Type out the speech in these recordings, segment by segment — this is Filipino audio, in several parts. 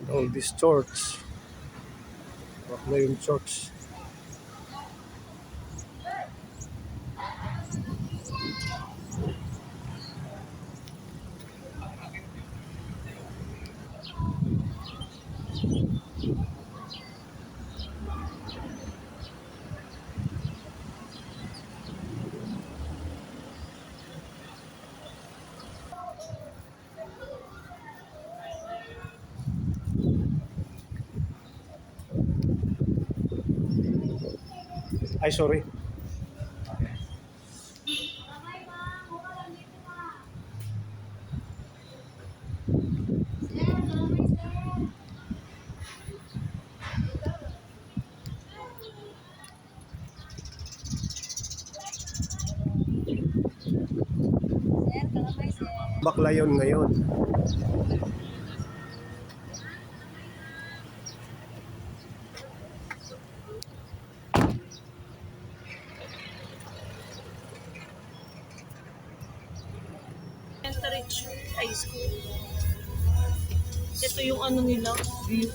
All these church. Wak na yung church. Ay, sorry. Bakla yun ngayon. Rich High School. Ito yung ano nila, view.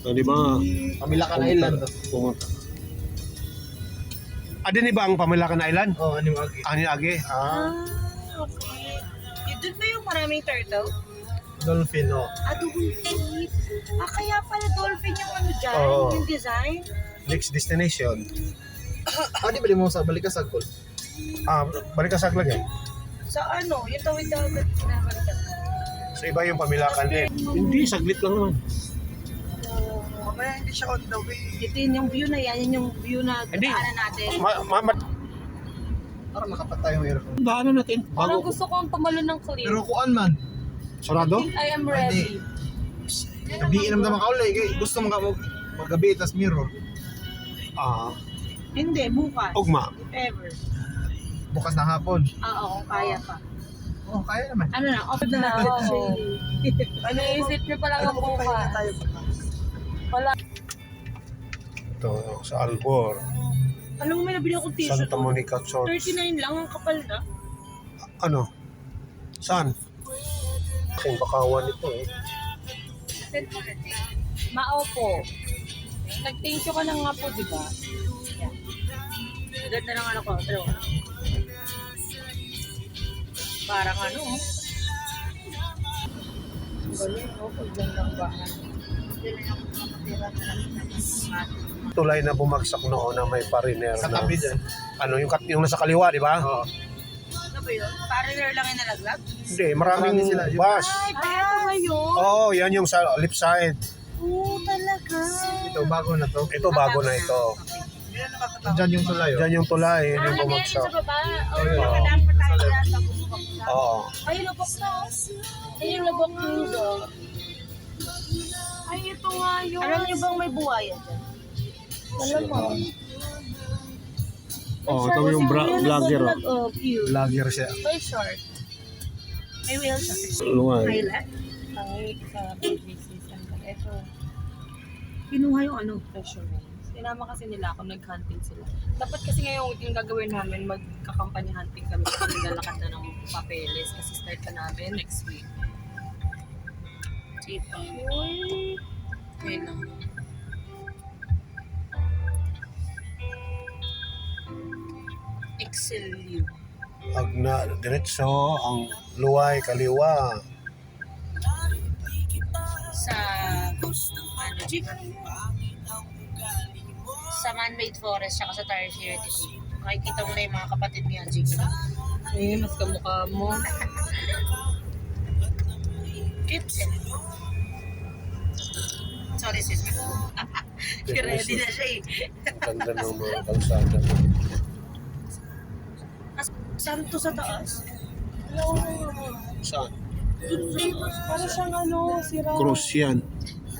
Di ba? Pamilakan Island. Pumunta. Din ba ang Pamilakan Island? Oo, Anim Agi. Ani Age? Okay. Doon ba yung maraming turtle? Dolphin, oh. Dolphin. Kaya pala dolphin yung ano dyan, Oo. yung design. Next destination. Di ba di mo sa balik ka sa goal? Balik ka saglag eh. Sa ano, yung tawid dagat kinabalikan. So iba yung Pamilakan din. Hindi, saglit lang naman. Mamaya hindi siya on the way. Ito yung view na yan, yun yung view na Hindi. daanan natin. Para makapatay mo yun. Daanan natin. Parang Bago. gusto kong tumalo ng clear. Pero kuan man. Sarado? I am ready. Gabiin naman ka ulit. Gusto mo ka magabi tas mirror. Hindi, bukas. Ugma. If ever. Bukas na hapon. Oo, kaya pa. Oo, kaya naman. Ano na, off na. Ano isip niyo pala ang bukas? Wala. Ito, sa Albor. Alam mo, may nabili akong t-shirt. Santa Monica Church. 39 lang, ang kapal na. Ano? Saan? Kasing bakawan ito eh. Mao po. Nag-thank you ka na nga po, di ba? Yan. Ganda ng ano ko. Pero, parang ano. Galing, oh. Pagdang bahan. Tulay na bumagsak noon na may pariner Sa na. tabi dyan. Ano, yung nasa kaliwa, di ba? Oo. Ano ba yun? Parallel lang yung nalaglag? Hindi, maraming Marami sila. bus. Ay, ito ngayon? Oo, yan yung sa left side. Oo, talaga. Ito, bago na to. Ito, bago na ito. Diyan yung tulay, oh. Diyan yung tulay, yun yung Hindi, bumagsak. sa baba. Oo. Nakadaan pa tayo dyan sa bubak na. Oo. Ay, lubok na. Ay, yung lubok na. Ay, ito nga yun. Alam niyo bang may buhaya dyan? Alam mo. Oh, ito yung vlogger. Oh, cute. Vlogger siya. May short. May wheel siya. Luway. Highlight. Ay, sa baby season. Ito. Kinuha yung ano, treasurance. Sinama kasi nila ako, nag-hunting sila. Dapat kasi ngayon yung gagawin namin, magkakampanya hunting kami kasi naglalakad na ng papeles kasi start pa namin next week. Ito. Uy. Ngayon lang. Excel you. Pag na diretso, ang luway, kaliwa. Sa Jig? Sa man-made forest tsaka sa tertiary district. Makikita mo na yung mga kapatid niya, Jig. Eh, mas kamukha mo. Cute. Sorry, sis. Ready na siya eh. Ang ganda ng mga kalsada. Santo sa taas. Saan? Para siyang ano, sira. Cross yan.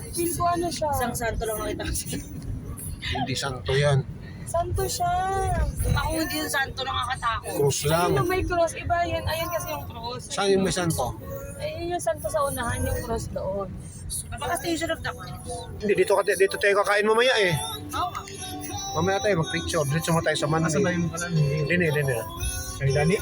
Feel ko ano siya. Isang santo lang nakita ko. Hindi santo yan. Santo siya. Ako hindi yung santo nakakatakot. Cross lang. Ayun yung may cross. Iba yan. Ayun kasi yung cross. Saan yung may santo? Ayun yung santo sa unahan, yung cross doon. Baka station of the cross. Hindi, dito tayo kakain mamaya eh. Oo nga. Mamaya tayo mag-picture. Diretso mo tayo sa Manila. Kasabay mo ka lang. Hindi. Kay Lani?